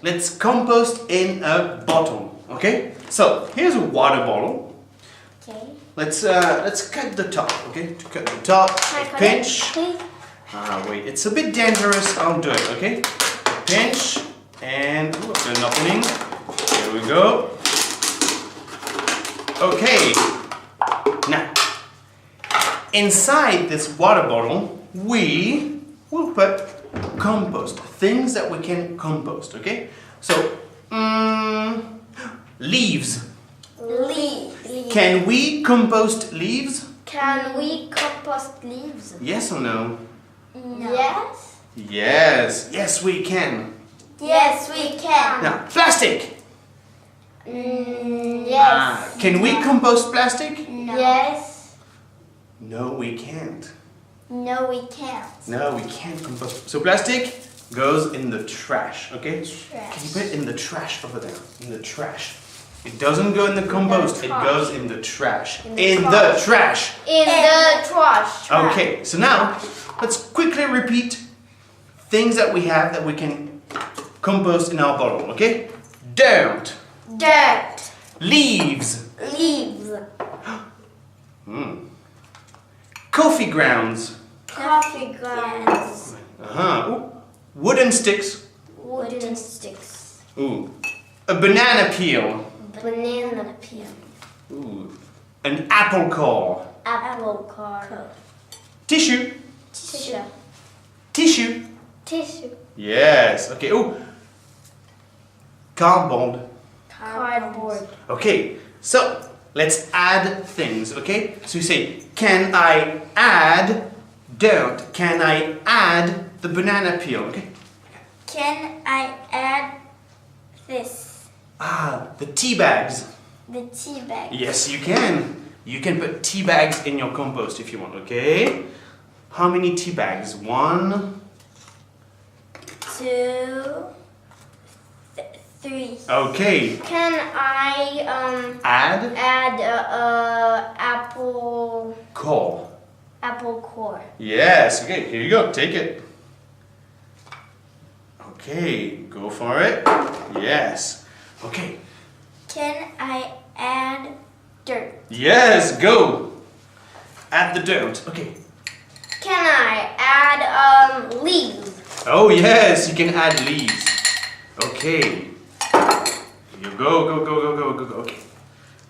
let's compost in a bottle. Okay? So here's a water bottle. Okay. Let's cut the top. Okay? To cut the top, pinch. Wait, it's a bit dangerous. I'll do it. Okay? Pinch and an opening. Here we go. Okay. Now, inside this water bottle, we will put compost, things that we can compost, okay? So, leaves. Leaves. Can we compost leaves? Can we compost leaves? Yes or no? No. Yes. Yes, yes we can. Yes, we can. Now, plastic. Yes. Can we compost plastic? No. Yes. No, we can't. No, we can't. No, we can't compost. So plastic goes in the trash, okay? Trash. Keep it in the trash over there, in the trash. It doesn't go in the compost, it goes in the trash. In the trash. In the trash. Okay, so now let's quickly repeat things that we have that we can compost in our bottle, okay? Dirt. Dirt. Leaves. Leaves. Coffee grounds. Coffee grounds. Ooh. Wooden sticks. Wooden sticks. Ooh. A banana peel. Banana peel. Ooh. An apple core. Apple core. Tissue. Tissue. Tissue. Tissue. Yes. Okay. Ooh. Cardboard. Cardboard. Okay. So let's add things. Okay. So you say, can I add dirt? Can I add the banana peel? Okay. Can I add this? The tea bags. The tea bag. Yes, you can. You can put tea bags in your compost if you want. Okay. How many tea bags? 1, 2, 3. Okay. Can I Add apple core. core? Yes. Okay. Here you go. Take it. Okay. Go for it. Yes. Okay. Can I add dirt? Yes. Go. Add the dirt. Okay. Can I add leaves? Oh yes, you can add leaves. Okay. You go, go, go, go, go, go, go. Okay.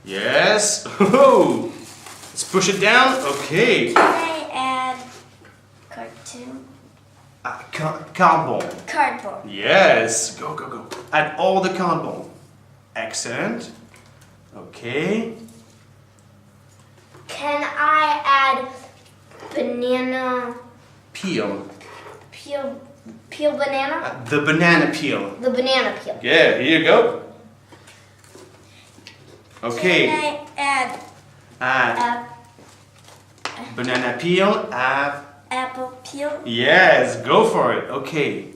Yes. Oh. Let's push it down. Okay. Can I add cartoon? Cardboard. Cardboard. Yes. Go, go, go. Add all the cardboard. Excellent. Okay. Can I add banana Peel. peel banana? The banana peel. The banana peel. Yeah, here you go. Okay. Can I add Add banana peel. apple peel? Yes, go for it. Okay.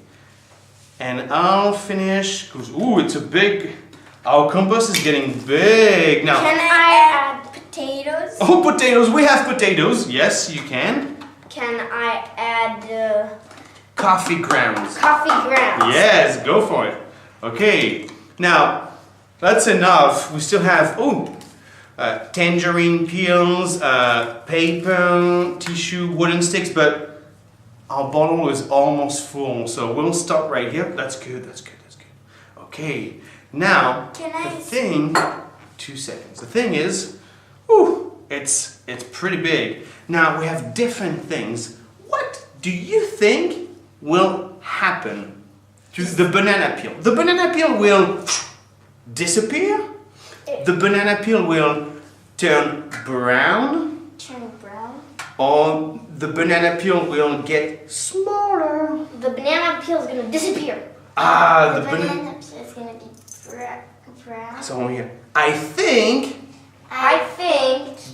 And I'll finish, because, ooh, it's a big, our compost is getting big now. Can I add potatoes? Oh, potatoes, we have potatoes. Yes, you can. Can I add Coffee grounds. coffee grounds? Yes, go for it. Okay, now, that's enough. We still have, tangerine peels, paper, tissue, wooden sticks, but our bottle is almost full, so we'll stop right here. That's good, that's good, that's good. Okay, now, the thing, 2 seconds. The thing is, it's pretty big. Now, we have different things. What do you think will happen to the banana peel? The banana peel will disappear. The banana peel will turn brown. Turn brown. Or the banana peel will get smaller. The banana peel is gonna disappear. The banana peel is gonna be brown. So here, I think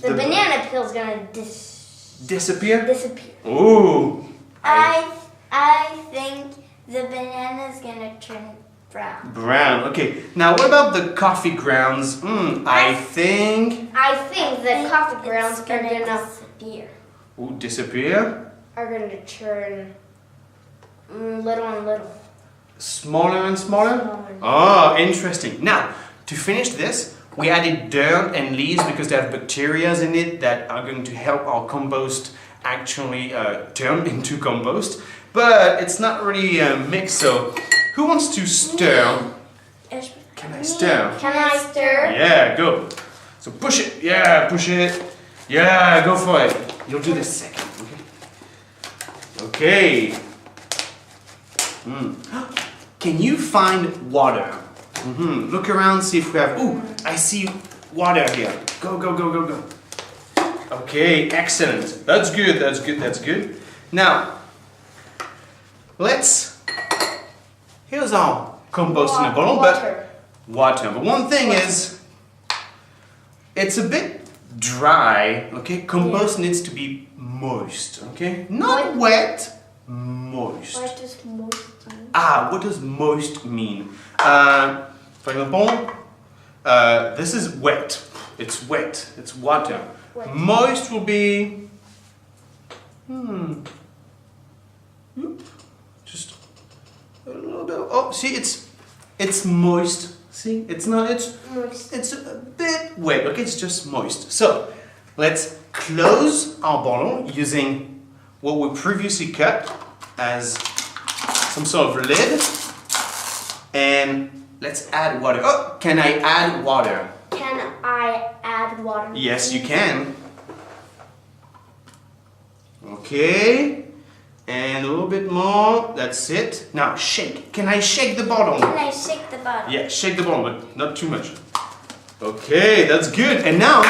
the banana peel is gonna disappear. disappear. Ooh. I think the banana is gonna turn brown. Brown. Okay. Now, what about the coffee grounds? I think. The coffee grounds are gonna disappear. Disappear. Are gonna turn little and little. Smaller and smaller? Oh, interesting. Now, to finish this, we added dirt and leaves because they have bacteria in it that are going to help our compost actually turn into compost. But it's not really mixed, so who wants to stir? Can I stir? Can I stir? Yeah, go. So push it. Yeah, push it. Yeah, go for it. You'll do this second. Okay. Can you find water? Look around, see if we have. Ooh, I see water here. Go, go, go, go, go. Okay, excellent. That's good. That's good. That's good. Now, here's our compost in a bottle, but water. But one thing is, it's a bit dry. Okay, compost needs to be moist. Okay, not wet, moist. What does moist mean? What does moist mean? For example, this is wet. It's wet. It's water. Wet. Moist will be. Just a little bit. Oh, see, it's moist. See, it's not. Moist. It's a bit wet. Okay, it's just moist. So let's close our bottle using what we previously cut as some sort of lid, and let's add water. Oh, can I add water? Can I add water? Yes, you can. Okay, and a little bit more. That's it. Now shake. Can I shake the bottle? Can I shake the bottle? Yeah, shake the bottle, but not too much. Okay, that's good. And now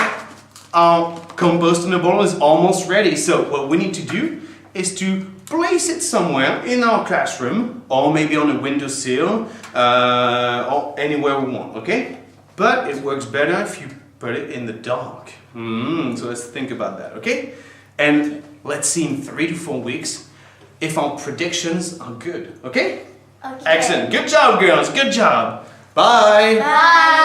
our compost in the bottle is almost ready. So what we need to do is to place it somewhere in our classroom, or maybe on a windowsill, or anywhere we want, okay? But it works better if you put it in the dark. So let's think about that, okay? And let's see in 3 to 4 weeks if our predictions are good, okay? Okay. Excellent. Good job, girls. Good job. Bye. Bye.